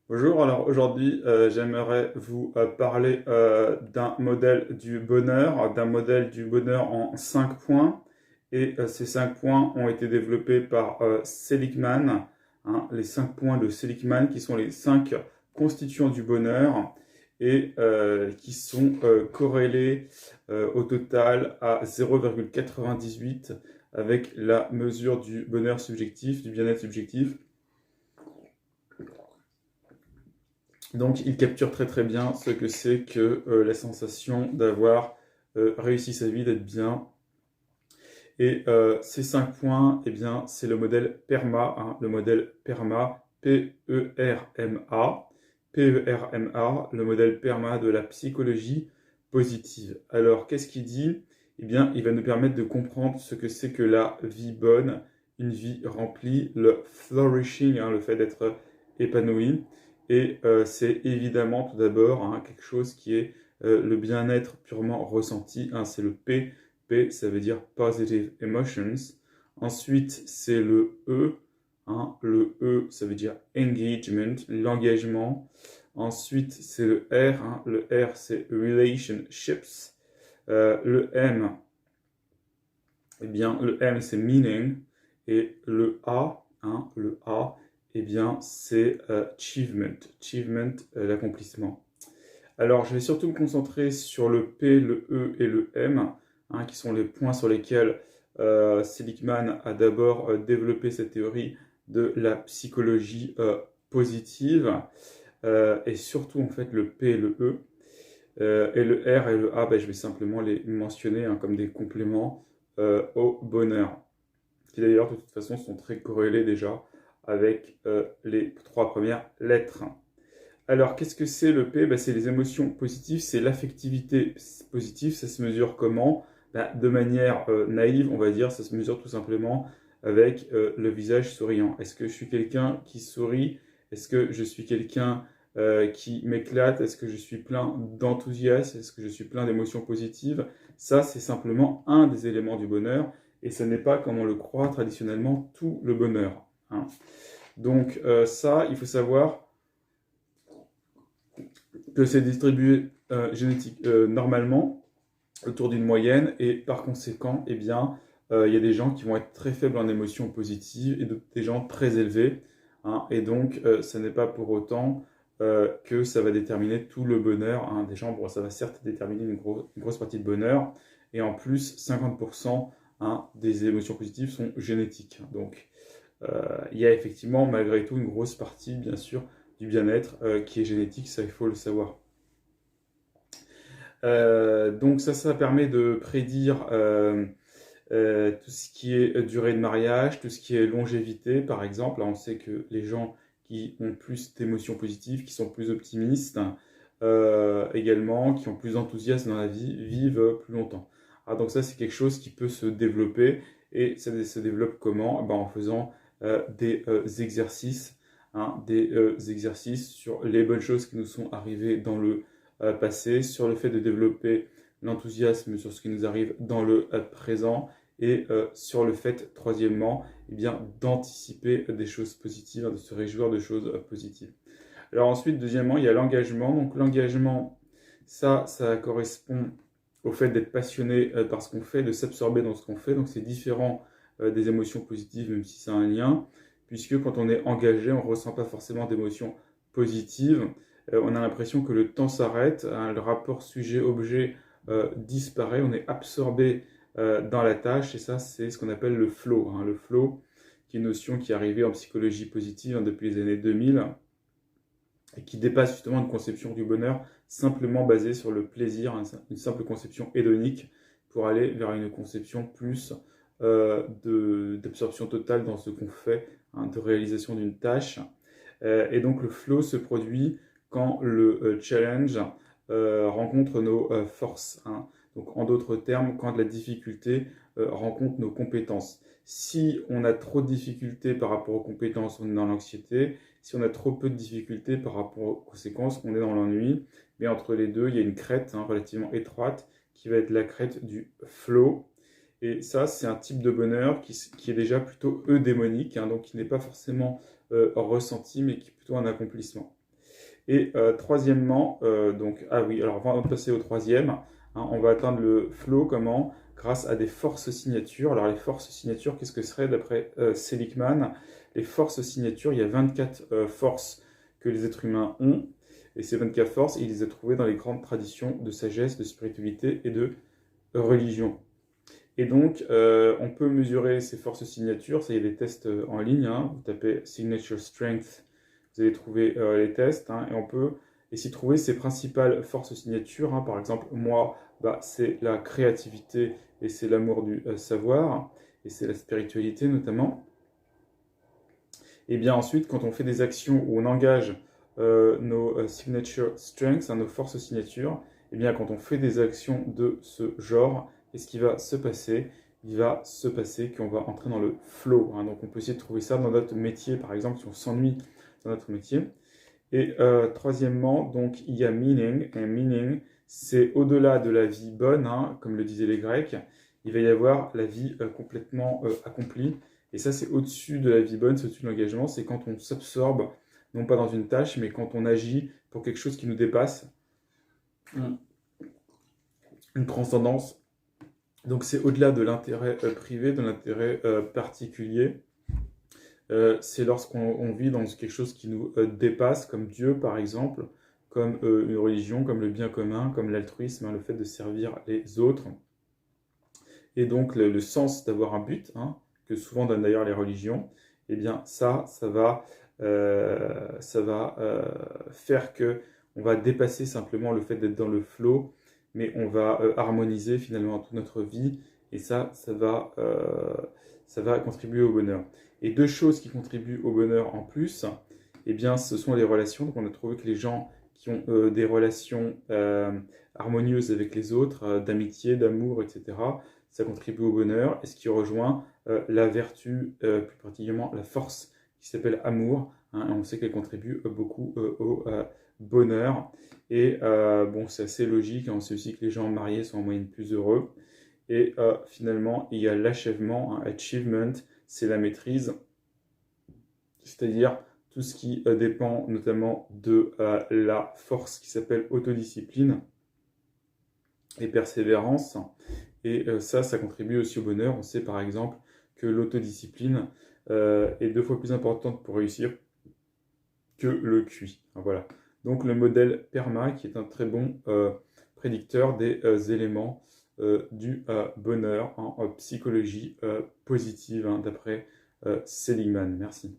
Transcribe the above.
Bonjour, alors aujourd'hui j'aimerais vous parler d'un modèle du bonheur en 5 points. Et ces 5 points ont été développés par Seligman, hein, les 5 points de Seligman qui sont les 5 constituants du bonheur et qui sont corrélés au total à 0,98 avec la mesure du bonheur subjectif, du bien-être subjectif. Donc, il capture très très bien ce que c'est que la sensation d'avoir réussi sa vie, d'être bien. Et ces 5 points, eh bien, c'est le modèle PERMA, hein, le modèle PERMA, P-E-R-M-A, P-E-R-M-A, le modèle PERMA de la psychologie positive. Alors, qu'est-ce qu'il dit? Eh bien, il va nous permettre de comprendre ce que c'est que la vie bonne, une vie remplie, le flourishing, hein, le fait d'être épanoui. Et c'est évidemment tout d'abord hein, quelque chose qui est le bien-être purement ressenti, hein, c'est le P. P, ça veut dire positive emotions. Ensuite, c'est le E. Hein, le E, ça veut dire engagement, l'engagement. Ensuite, c'est le R. Hein, le R, c'est relationships. Le M, eh bien, le M, c'est meaning. Et le A, eh bien, c'est achievement. Achievement, l'accomplissement. Alors, je vais surtout me concentrer sur le P, le E et le M, hein, qui sont les points sur lesquels Seligman a d'abord développé cette théorie de la psychologie positive, et surtout en fait le P et le E. Et le R et le A, ben, je vais simplement les mentionner hein, comme des compléments au bonheur, qui d'ailleurs de toute façon sont très corrélés déjà avec les 3 premières lettres. Alors, qu'est-ce que c'est le P? C'est les émotions positives, c'est l'affectivité positive. Ça se mesure comment? De manière naïve, on va dire, ça se mesure tout simplement avec le visage souriant. Est-ce que je suis quelqu'un qui sourit? Est-ce que je suis quelqu'un qui m'éclate? Est-ce que je suis plein d'enthousiasme? Est-ce que je suis plein d'émotions positives? Ça, c'est simplement un des éléments du bonheur et ce n'est pas, comme on le croit traditionnellement, tout le bonheur, hein. Donc ça, il faut savoir que c'est distribué normalement autour d'une moyenne et par conséquent, eh bien, il y a des gens qui vont être très faibles en émotions positives et des gens très élevés, hein, et donc ce n'est pas pour autant que ça va déterminer tout le bonheur, hein, des gens. Bon, ça va certes déterminer une grosse partie de bonheur et en plus 50% hein, des émotions positives sont génétiques. Donc il y a effectivement malgré tout une grosse partie, bien sûr, du bien-être qui est génétique, ça il faut le savoir. Donc ça permet de prédire tout ce qui est durée de mariage, tout ce qui est longévité, par exemple. Là, on sait que les gens qui ont plus d'émotions positives, qui sont plus optimistes, également, qui ont plus d'enthousiasme dans la vie, vivent plus longtemps. Ah, donc ça, c'est quelque chose qui peut se développer. Et ça se développe comment? En faisant des exercices, hein, des exercices sur les bonnes choses qui nous sont arrivées dans le passé, sur le fait de développer l'enthousiasme sur ce qui nous arrive dans le présent et sur le fait, troisièmement, eh bien, d'anticiper des choses positives, hein, de se réjouir de choses positives. Alors ensuite, deuxièmement, il y a l'engagement. Donc l'engagement, ça correspond au fait d'être passionné par ce qu'on fait, de s'absorber dans ce qu'on fait. Donc c'est différent des émotions positives, même si c'est un lien, puisque quand on est engagé, on ne ressent pas forcément d'émotions positives. On a l'impression que le temps s'arrête, hein, le rapport sujet-objet disparaît, on est absorbé dans la tâche, et ça c'est ce qu'on appelle le flow, hein. Le flow, qui est une notion qui est arrivée en psychologie positive hein, depuis les années 2000, et qui dépasse justement une conception du bonheur simplement basée sur le plaisir, hein, une simple conception hédonique, pour aller vers une conception plus d'absorption totale dans ce qu'on fait, hein, de réalisation d'une tâche. Et donc le flow se produit quand le challenge rencontre nos forces, hein. Donc en d'autres termes, quand la difficulté rencontre nos compétences. Si on a trop de difficultés par rapport aux compétences, on est dans l'anxiété. Si on a trop peu de difficultés par rapport aux conséquences, on est dans l'ennui. Mais entre les deux, il y a une crête hein, relativement étroite qui va être la crête du flow. Et ça, c'est un type de bonheur qui est déjà plutôt eudémonique, hein, donc qui n'est pas forcément ressenti, mais qui est plutôt un accomplissement. Et troisièmement, donc, ah oui, alors avant de passer au troisième, hein, on va atteindre le flow, comment? Grâce à des forces signatures. Alors les forces signatures, qu'est-ce que ce serait d'après Seligman? Les forces signatures, il y a 24 forces que les êtres humains ont. Et ces 24 forces, il les a trouvées dans les grandes traditions de sagesse, de spiritualité et de religion. Et donc, on peut mesurer ces forces signatures. Ça, il y a des tests en ligne, hein. Vous tapez Signature Strength, vous allez trouver les tests, hein, et on peut essayer de trouver ses principales forces signatures, hein. Par exemple, moi, bah, c'est la créativité et c'est l'amour du savoir, et c'est la spiritualité notamment. Et bien ensuite, quand on fait des actions où on engage nos signature strengths, hein, nos forces signatures, et bien quand on fait des actions de ce genre, qu'est-ce qui va se passer? Il va se passer qu'on va entrer dans le flow, hein. Donc on peut essayer de trouver ça dans notre métier, par exemple, si on s'ennuie dans notre métier. Et troisièmement, donc il y a meaning. Et meaning, c'est au-delà de la vie bonne, hein, comme le disaient les Grecs, il va y avoir la vie complètement accomplie. Et ça, c'est au-dessus de la vie bonne, c'est au-dessus de l'engagement. C'est quand on s'absorbe, non pas dans une tâche, mais quand on agit pour quelque chose qui nous dépasse, une transcendance. Donc c'est au-delà de l'intérêt privé, de l'intérêt particulier. C'est lorsqu'on vit dans quelque chose qui nous dépasse, comme Dieu par exemple, comme une religion, comme le bien commun, comme l'altruisme, hein, le fait de servir les autres. Et donc le sens d'avoir un but, hein, que souvent donnent d'ailleurs les religions, eh bien ça va faire que on va dépasser simplement le fait d'être dans le flow, mais on va harmoniser finalement toute notre vie, et ça va contribuer au bonheur. Et deux choses qui contribuent au bonheur en plus, eh bien, ce sont les relations. Donc on a trouvé que les gens qui ont des relations harmonieuses avec les autres, d'amitié, d'amour, etc., ça contribue au bonheur. Et ce qui rejoint la vertu, plus particulièrement la force qui s'appelle amour, hein, et on sait qu'elle contribue beaucoup au bonheur. Et bon, c'est assez logique, hein, on sait aussi que les gens mariés sont en moyenne plus heureux. Et finalement, il y a l'achèvement, hein, achievement, c'est la maîtrise, c'est-à-dire tout ce qui dépend notamment de la force qui s'appelle autodiscipline et persévérance. Et ça contribue aussi au bonheur. On sait par exemple que l'autodiscipline est 2 fois plus importante pour réussir que le QI. Voilà. Donc le modèle PERMA qui est un très bon prédicteur des éléments du bonheur en psychologie positive, hein, d'après Seligman. Merci.